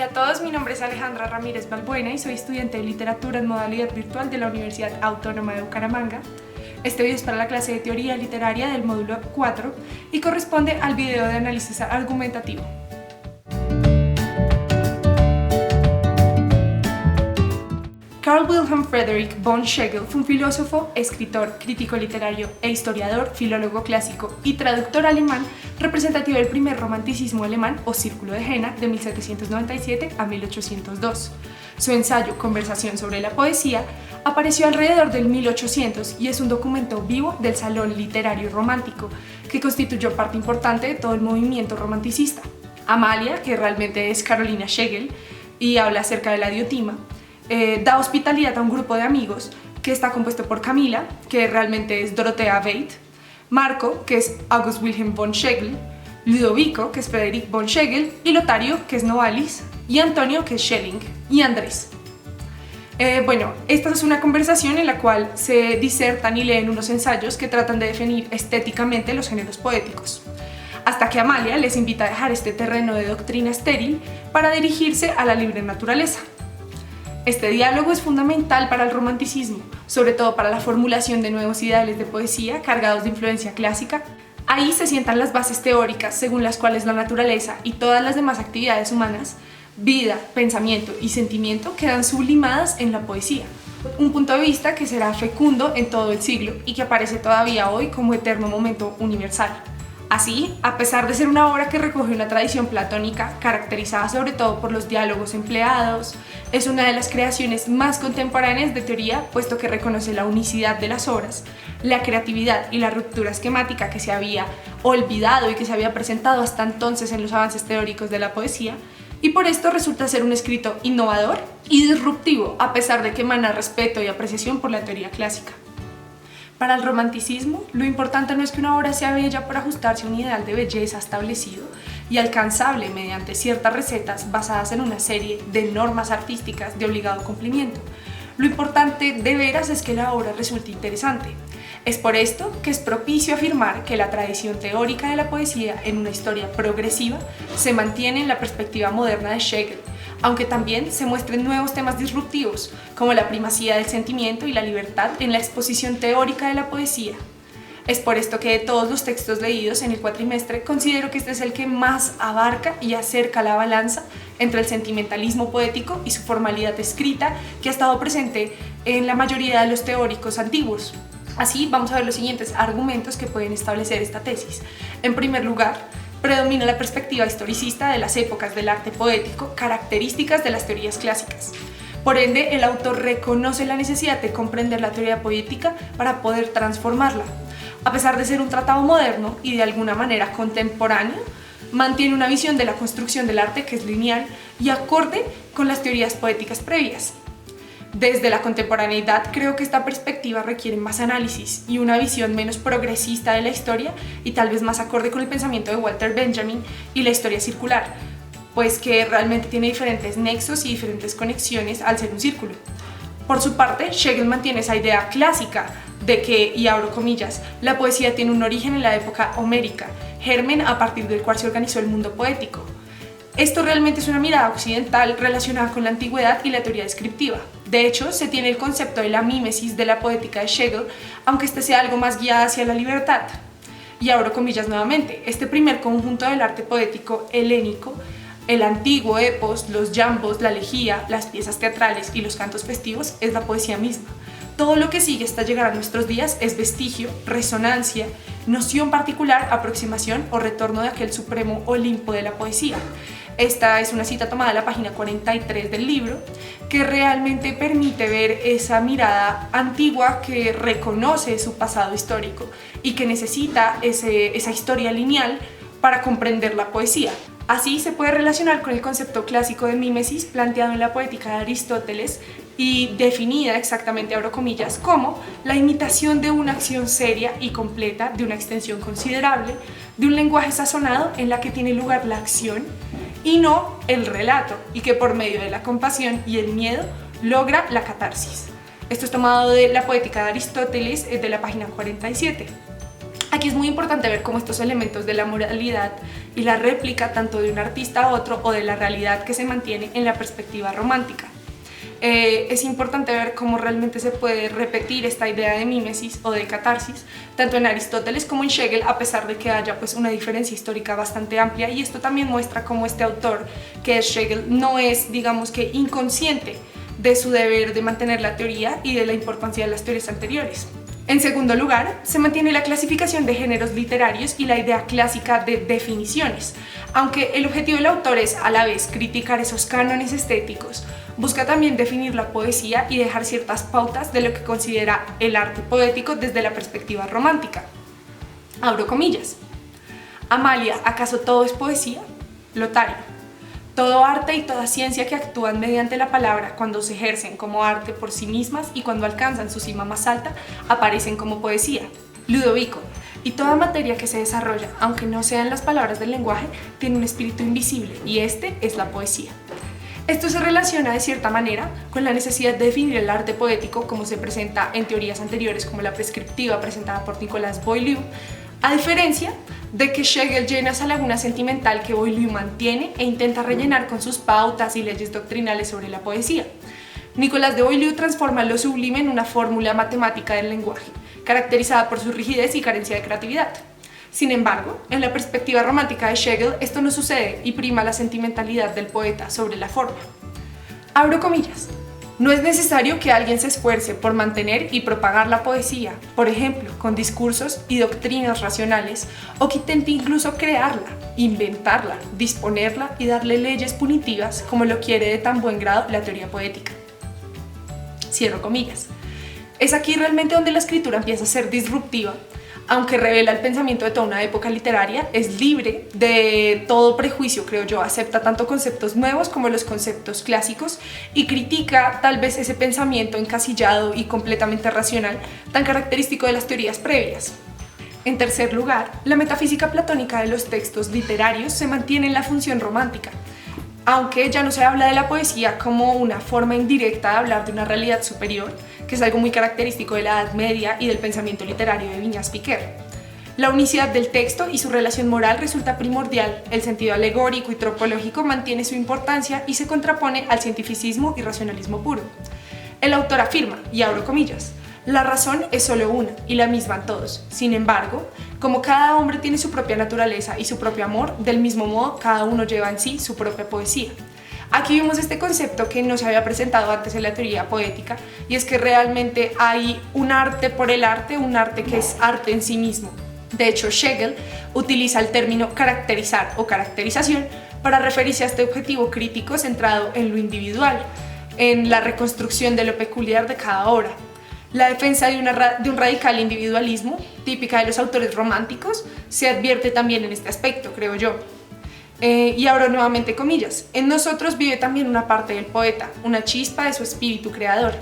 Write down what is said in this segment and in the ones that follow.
Hola a todos, mi nombre es Alejandra Ramírez Balbuena y soy estudiante de literatura en modalidad virtual de la Universidad Autónoma de Bucaramanga. Este video es para la clase de teoría literaria del módulo 4 y corresponde al video de análisis argumentativo. Carl Wilhelm Friedrich von Schlegel fue un filósofo, escritor, crítico literario e historiador, filólogo clásico y traductor alemán representativo del primer romanticismo alemán o Círculo de Jena de 1797 a 1802. Su ensayo Conversación sobre la poesía apareció alrededor del 1800 y es un documento vivo del salón literario romántico que constituyó parte importante de todo el movimiento romanticista. Amalia, que realmente es Carolina Schlegel y habla acerca de la diotima, da hospitalidad a un grupo de amigos que está compuesto por Camila, que realmente es Dorothea Veit, Marco, que es August Wilhelm von Schlegel, Ludovico, que es Friedrich von Schlegel, y Lotario, que es Novalis, y Antonio, que es Schelling, y Andrés. Esta es una conversación en la cual se disertan y leen unos ensayos que tratan de definir estéticamente los géneros poéticos, hasta que Amalia les invita a dejar este terreno de doctrina estéril para dirigirse a la libre naturaleza. Este diálogo es fundamental para el romanticismo, sobre todo para la formulación de nuevos ideales de poesía cargados de influencia clásica. Ahí se sientan las bases teóricas según las cuales la naturaleza y todas las demás actividades humanas, vida, pensamiento y sentimiento, quedan sublimadas en la poesía. Un punto de vista que será fecundo en todo el siglo y que aparece todavía hoy como eterno momento universal. Así, a pesar de ser una obra que recoge una tradición platónica, caracterizada sobre todo por los diálogos empleados, es una de las creaciones más contemporáneas de teoría, puesto que reconoce la unicidad de las obras, la creatividad y la ruptura esquemática que se había olvidado y que se había presentado hasta entonces en los avances teóricos de la poesía, y por esto resulta ser un escrito innovador y disruptivo, a pesar de que emana respeto y apreciación por la teoría clásica. Para el romanticismo, lo importante no es que una obra sea bella por ajustarse a un ideal de belleza establecido y alcanzable mediante ciertas recetas basadas en una serie de normas artísticas de obligado cumplimiento. Lo importante de veras es que la obra resulte interesante. Es por esto que es propicio afirmar que la tradición teórica de la poesía en una historia progresiva se mantiene en la perspectiva moderna de Schlegel, aunque también se muestren nuevos temas disruptivos, como la primacía del sentimiento y la libertad en la exposición teórica de la poesía. Es por esto que de todos los textos leídos en el cuatrimestre, considero que este es el que más abarca y acerca la balanza entre el sentimentalismo poético y su formalidad escrita, que ha estado presente en la mayoría de los teóricos antiguos. Así, vamos a ver los siguientes argumentos que pueden establecer esta tesis. En primer lugar, predomina la perspectiva historicista de las épocas del arte poético, características de las teorías clásicas. Por ende, el autor reconoce la necesidad de comprender la teoría poética para poder transformarla. A pesar de ser un tratado moderno y de alguna manera contemporáneo, mantiene una visión de la construcción del arte que es lineal y acorde con las teorías poéticas previas. Desde la contemporaneidad, creo que esta perspectiva requiere más análisis y una visión menos progresista de la historia y tal vez más acorde con el pensamiento de Walter Benjamin y la historia circular, pues que realmente tiene diferentes nexos y diferentes conexiones al ser un círculo. Por su parte, Schlegel mantiene esa idea clásica de que, y abro comillas, la poesía tiene un origen en la época homérica, germen a partir del cual se organizó el mundo poético. Esto realmente es una mirada occidental relacionada con la antigüedad y la teoría descriptiva. De hecho, se tiene el concepto de la mímesis de la poética de Schlegel, aunque este sea algo más guiado hacia la libertad. Y abro comillas nuevamente, este primer conjunto del arte poético helénico, el antiguo epos, los jambos, la elegía, las piezas teatrales y los cantos festivos, es la poesía misma. Todo lo que sigue hasta llegar a nuestros días es vestigio, resonancia, noción particular, aproximación o retorno de aquel supremo Olimpo de la poesía. Esta es una cita tomada de la página 43 del libro, que realmente permite ver esa mirada antigua que reconoce su pasado histórico y que necesita esa historia lineal para comprender la poesía. Así se puede relacionar con el concepto clásico de mímesis planteado en la poética de Aristóteles y definida exactamente, abro comillas, como la imitación de una acción seria y completa de una extensión considerable, de un lenguaje sazonado en la que tiene lugar la acción y no el relato, y que por medio de la compasión y el miedo logra la catarsis. Esto es tomado de la poética de Aristóteles, de la página 47. Aquí es muy importante ver cómo estos elementos de la moralidad y la réplica tanto de un artista a otro o de la realidad que se mantiene en la perspectiva romántica. Es importante ver cómo realmente se puede repetir esta idea de mímesis o de catarsis, tanto en Aristóteles como en Schlegel, a pesar de que haya pues una diferencia histórica bastante amplia, y esto también muestra cómo este autor, que es Schlegel, no es, digamos que, inconsciente de su deber de mantener la teoría y de la importancia de las teorías anteriores. En segundo lugar, se mantiene la clasificación de géneros literarios y la idea clásica de definiciones. Aunque el objetivo del autor es a la vez criticar esos cánones estéticos, busca también definir la poesía y dejar ciertas pautas de lo que considera el arte poético desde la perspectiva romántica. Abro comillas. Amalia, ¿acaso todo es poesía? Lotario. Todo arte y toda ciencia que actúan mediante la palabra cuando se ejercen como arte por sí mismas y cuando alcanzan su cima más alta, aparecen como poesía. Ludovico. Y toda materia que se desarrolla, aunque no sean las palabras del lenguaje, tiene un espíritu invisible, y este es la poesía. Esto se relaciona de cierta manera con la necesidad de definir el arte poético como se presenta en teorías anteriores como la prescriptiva presentada por Nicolas Boileau, a diferencia de que Schlegel llena esa laguna sentimental que Boileau mantiene e intenta rellenar con sus pautas y leyes doctrinales sobre la poesía. Nicolas de Boileau transforma lo sublime en una fórmula matemática del lenguaje, caracterizada por su rigidez y carencia de creatividad. Sin embargo, en la perspectiva romántica de Schlegel, esto no sucede y prima la sentimentalidad del poeta sobre la forma. Abro comillas. No es necesario que alguien se esfuerce por mantener y propagar la poesía, por ejemplo, con discursos y doctrinas racionales, o que intente incluso crearla, inventarla, disponerla y darle leyes punitivas como lo quiere de tan buen grado la teoría poética. Cierro comillas. Es aquí realmente donde la escritura empieza a ser disruptiva. Aunque revela el pensamiento de toda una época literaria, es libre de todo prejuicio, creo yo, acepta tanto conceptos nuevos como los conceptos clásicos y critica tal vez ese pensamiento encasillado y completamente racional, tan característico de las teorías previas. En tercer lugar, la metafísica platónica de los textos literarios se mantiene en la función romántica, aunque ya no se habla de la poesía como una forma indirecta de hablar de una realidad superior, que es algo muy característico de la Edad Media y del pensamiento literario de Viñas Piquer. La unicidad del texto y su relación moral resulta primordial, el sentido alegórico y tropológico mantiene su importancia y se contrapone al cientificismo y racionalismo puro. El autor afirma, y abro comillas, la razón es solo una y la misma en todos. Sin embargo, como cada hombre tiene su propia naturaleza y su propio amor, del mismo modo cada uno lleva en sí su propia poesía. Aquí vemos este concepto que no se había presentado antes en la teoría poética, y es que realmente hay un arte por el arte, un arte que es arte en sí mismo. De hecho, Schlegel utiliza el término caracterizar o caracterización para referirse a este objetivo crítico centrado en lo individual, en la reconstrucción de lo peculiar de cada obra. La defensa de un radical individualismo, típica de los autores románticos, se advierte también en este aspecto, creo yo. Y abro nuevamente comillas. En nosotros vive también una parte del poeta, una chispa de su espíritu creador,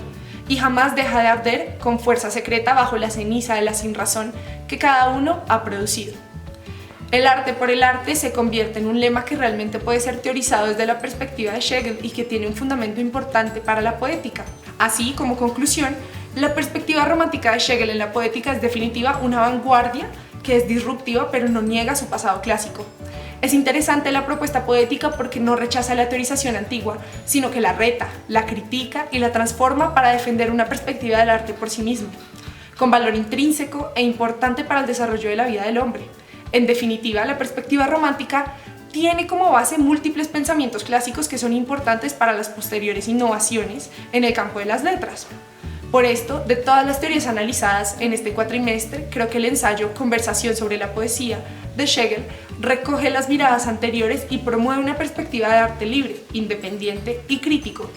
y jamás deja de arder con fuerza secreta bajo la ceniza de la sinrazón que cada uno ha producido. El arte por el arte se convierte en un lema que realmente puede ser teorizado desde la perspectiva de Schlegel y que tiene un fundamento importante para la poética. Así, como conclusión, la perspectiva romántica de Schlegel en la poética es definitiva una vanguardia que es disruptiva pero no niega su pasado clásico. Es interesante la propuesta poética porque no rechaza la teorización antigua, sino que la reta, la critica y la transforma para defender una perspectiva del arte por sí mismo, con valor intrínseco e importante para el desarrollo de la vida del hombre. En definitiva, la perspectiva romántica tiene como base múltiples pensamientos clásicos que son importantes para las posteriores innovaciones en el campo de las letras. Por esto, de todas las teorías analizadas en este cuatrimestre, creo que el ensayo Conversación sobre la poesía de Schlegel recoge las miradas anteriores y promueve una perspectiva de arte libre, independiente y crítico.